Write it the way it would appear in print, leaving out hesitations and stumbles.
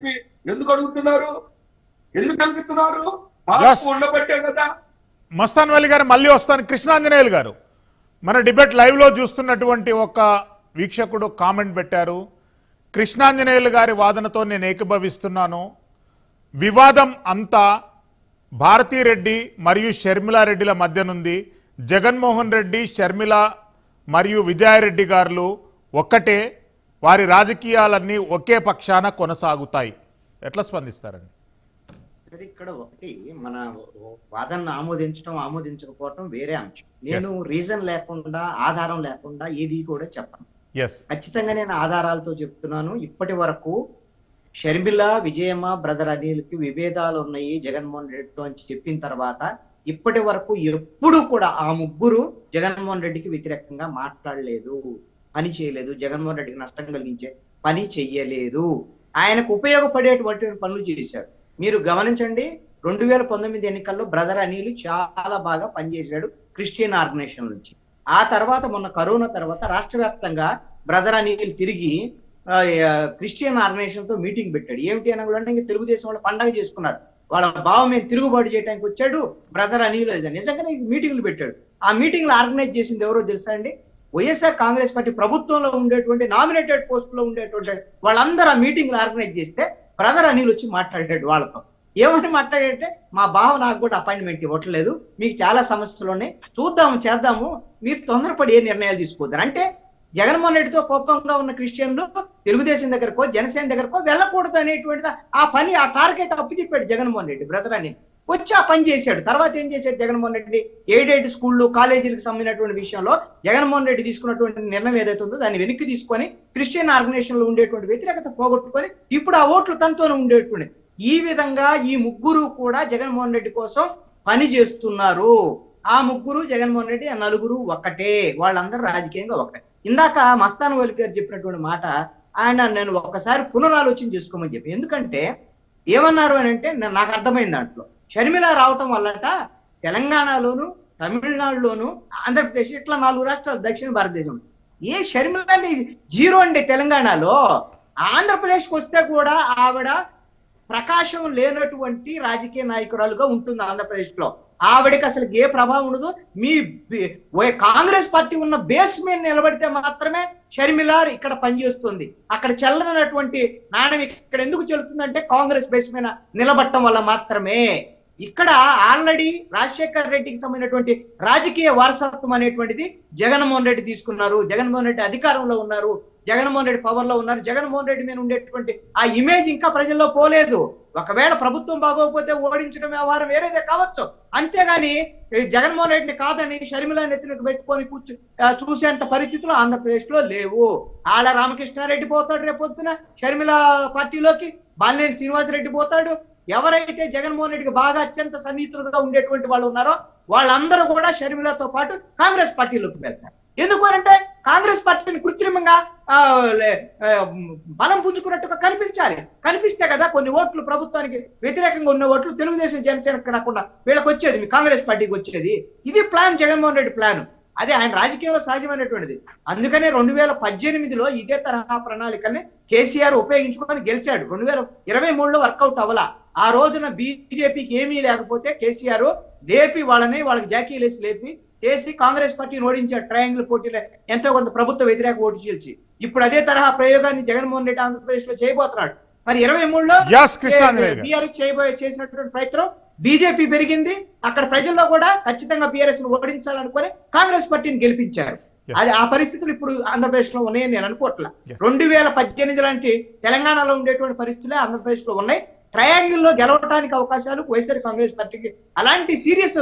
ఎందుకు అడుగుతున్నారు? ఎందుకు అడుగుతున్నారు? Yes. మార్పు ఉండబట్టే కదా. మస్తాన్ వలి గారు మళ్ళీ వస్తాను. కృష్ణాంజనేయులు గారు, మన డిబేట్ లైవ్ లో చూస్తున్నటువంటి ఒక వీక్షకుడు కామెంట్ పెట్టారు. కృష్ణాంజనేయులు గారి వాదనతో నేను ఏకీభవిస్తున్నాను. వివాదం అంతా భారతీరెడ్డి మరియు షర్మిలారెడ్డిల మధ్యనుంది. జగన్మోహన్ రెడ్డి, షర్మిల మరియు విజయారెడ్డి గారు ఒక్కటే. వారి రాజకీయాలన్నీ ఒకే పక్షాన కొనసాగుతాయి. ఎట్లా స్పందిస్తారండి? సరే, ఇక్కడ ఒకటి మన వాదనను ఆమోదించకపోవటం వేరే అంశం. నేను రీజన్ లేకుండా, ఆధారం లేకుండా ఏది కూడా చెప్పను. ఖచ్చితంగా నేను ఆధారాలతో చెప్తున్నాను. ఇప్పటి వరకు షర్మిల, విజయమ్మ, బ్రదర్ అనిల్కి విభేదాలు ఉన్నాయి జగన్మోహన్ రెడ్డితో అని చెప్పిన తర్వాత ఇప్పటి వరకు ఎప్పుడు కూడా ఆ ముగ్గురు జగన్మోహన్ రెడ్డికి వ్యతిరేకంగా మాట్లాడలేదు, పని చేయలేదు, జగన్మోహన్ రెడ్డికి నష్టం కలిగించే పని చెయ్యలేదు. ఆయనకు ఉపయోగపడేటువంటి పనులు చేశారు. మీరు గమనించండి, 2019 ఎన్నికల్లో బ్రదర్ అనిల్ చాలా బాగా పనిచేశాడు క్రిస్టియన్ ఆర్గనైజేషన్ నుంచి. ఆ తర్వాత మొన్న కరోనా తర్వాత రాష్ట్ర వ్యాప్తంగా బ్రదర్ అనిల్ తిరిగి క్రిస్టియన్ ఆర్గనైజేషన్ తో మీటింగ్ పెట్టాడు. ఏమిటి అని కూడా ఇంకా తెలుగుదేశం వాళ్ళు పండగ చేసుకున్నారు. వాళ్ళ బావ మీద తిరుగుబాటు చేయడానికి వచ్చాడు బ్రదర్ అనిల్. నిజంగానే మీటింగ్లు పెట్టాడు. ఆ మీటింగ్లు ఆర్గనైజ్ చేసింది ఎవరో తెలుసా అండి? వైఎస్ఆర్ కాంగ్రెస్ పార్టీ ప్రభుత్వంలో ఉండేటువంటి నామినేటెడ్ పోస్ట్ లో ఉండేటువంటి వాళ్ళందరూ ఆ మీటింగ్లు ఆర్గనైజ్ చేస్తే బ్రదర్ అనిల్ వచ్చి మాట్లాడాడు వాళ్ళతో. ఏమని మాట్లాడంటే, మా బావ నాకు కూడా అపాయింట్మెంట్ ఇవ్వట్లేదు, మీకు చాలా సమస్యలు ఉన్నాయి, చేద్దాము, మీరు తొందరపడి ఏ నిర్ణయాలు తీసుకోవద్దని. అంటే జగన్మోహన్ రెడ్డితో కోపంగా ఉన్న క్రిస్టియన్లు తెలుగుదేశం దగ్గరకో జనసేన దగ్గరకో వెళ్ళకూడదు అనేటువంటిది ఆ టార్గెట్ అప్పచెప్పాడు జగన్మోహన్ రెడ్డి. బ్రదర్ అని వచ్చి ఆ పని చేశాడు. తర్వాత ఏం చేశాడు జగన్మోహన్ రెడ్డి? ఎయిడెడ్ స్కూళ్ళు, కాలేజీలకు సంబంధించినటువంటి విషయంలో జగన్మోహన్ రెడ్డి తీసుకున్నటువంటి నిర్ణయం ఏదైతే ఉందో దాన్ని వెనక్కి తీసుకొని క్రిస్టియన్ ఆర్గనైజేషన్ లో ఉండేటువంటి వ్యతిరేకత పోగొట్టుకొని ఇప్పుడు ఆ ఓట్లు తనతోనే ఉండేటువంటి. ఈ విధంగా ఈ ముగ్గురు కూడా జగన్మోహన్ రెడ్డి కోసం పని చేస్తున్నారు. ఆ ముగ్గురు జగన్మోహన్ రెడ్డి, ఆ నలుగురు ఒక్కటే, వాళ్ళందరూ రాజకీయంగా ఒకటే. ఇందాక మస్తాన్ వలి గారు చెప్పినటువంటి మాట నేను ఒక్కసారి పునరాలోచన చేసుకోమని చెప్పి. ఎందుకంటే ఏమన్నారు అని అంటే నాకు అర్థమైంది దాంట్లో, షర్మిల రావటం వల్లట తెలంగాణలోను, తమిళనాడులోను, ఆంధ్రప్రదేశ్ ఇట్లా 4 రాష్ట్రాలు దక్షిణ భారతదేశం ఏ షర్మిల అంటే జీరో అండి. తెలంగాణలో, ఆంధ్రప్రదేశ్కి వస్తే కూడా ఆవిడ ప్రకాశం లేనటువంటి రాజకీయ నాయకురాలుగా ఉంటుంది. ఆంధ్రప్రదేశ్ లో ఆవిడకి అసలు ఏ ప్రభావం ఉండదు. మీ కాంగ్రెస్ పార్టీ ఉన్న బేస్ మీద నిలబడితే మాత్రమే షర్మిల ఇక్కడ పనిచేస్తుంది. అక్కడ చెల్లనటువంటి నాణ్యం ఇక్కడ ఎందుకు చెల్లుతుందంటే కాంగ్రెస్ బేస్ మీద నిలబడటం వల్ల మాత్రమే. ఇక్కడ ఆల్రెడీ రాజశేఖర్ రెడ్డికి సంబంధించినటువంటి రాజకీయ వారసత్వం అనేటువంటిది జగన్మోహన్ రెడ్డి తీసుకున్నారు. జగన్మోహన్ రెడ్డి అధికారంలో ఉన్నారు, జగన్మోహన్ రెడ్డి పవర్ లో ఉన్నారు. జగన్మోహన్ రెడ్డి మీద ఉండేటువంటి ఆ ఇమేజ్ ఇంకా ప్రజల్లో పోలేదు. ఒకవేళ ప్రభుత్వం బాగోకపోతే ఓడించడం వ్యవహారం వేరేదే కావచ్చు, అంతేగాని జగన్మోహన్ రెడ్డిని కాదని షర్మిల నెత్తినకు పెట్టుకొని చూసేంత పరిస్థితులు ఆంధ్రప్రదేశ్ లో లేవు. ఆళ్ళ రామకృష్ణారెడ్డి పోతాడు రేపొద్దున షర్మిల పార్టీలోకి, బాలినేని శ్రీనివాసరెడ్డి పోతాడు. ఎవరైతే జగన్మోహన్ రెడ్డికి బాగా అత్యంత సన్నిహితులుగా ఉండేటువంటి వాళ్ళు ఉన్నారో వాళ్ళందరూ కూడా షర్మిలతో పాటు కాంగ్రెస్ పార్టీలోకి వెళ్తారు. ఎందుకు అంటే కాంగ్రెస్ పార్టీని కృత్రిమంగా బలం పుంజుకున్నట్టుగా కనిపిస్తే కదా కొన్ని ఓట్లు ప్రభుత్వానికి వ్యతిరేకంగా ఉన్న ఓట్లు తెలుగుదేశం జనసేనకు రాకుండా వీళ్ళకి వచ్చేది, మీ కాంగ్రెస్ పార్టీకి వచ్చేది. ఇది ప్లాన్, జగన్మోహన్ రెడ్డి ప్లాన్. అదే ఆయన రాజకీయంలో సహజమైనటువంటిది. అందుకనే 2018లో ఇదే తరహా ప్రణాళికల్ని కేసీఆర్ ఉపయోగించుకొని గెలిచాడు. 2023లో వర్కౌట్ అవ్వలా. ఆ రోజున బీజేపీకి ఏమీ లేకపోతే కేసీఆర్ లేపి వాళ్ళకి జాకీలేసి లేపి చేసి కాంగ్రెస్ పార్టీని ఓడించాడు. ట్రయాంగిల్ పోటీలో ఎంతో కొంత ప్రభుత్వ వ్యతిరేక ఓటు చీల్చి. ఇప్పుడు అదే తరహా ప్రయోగాన్ని జగన్మోహన్ రెడ్డి ఆంధ్రప్రదేశ్ లో చేయబోతున్నాడు. మరి 23లో బీఆర్ఎస్ చేసినటువంటి ప్రయత్నం బీజేపీ పెరిగింది. అక్కడ ప్రజల్లో కూడా ఖచ్చితంగా బీఆర్ఎస్ ను ఓడించాలనుకొని కాంగ్రెస్ పార్టీని గెలిపించారు. అది ఆ పరిస్థితులు ఇప్పుడు ఆంధ్రప్రదేశ్ లో ఉన్నాయని నేను అనుకోవట్లా. 2018 లాంటి తెలంగాణలో ఉండేటువంటి పరిస్థితులే ఆంధ్రప్రదేశ్ లో ఉన్నాయి. ట్రయాంగిల్ లో గెలవడానికి అవకాశాలు వైఎస్ఆర్ కాంగ్రెస్ పార్టీకి అలాంటి సీరియస్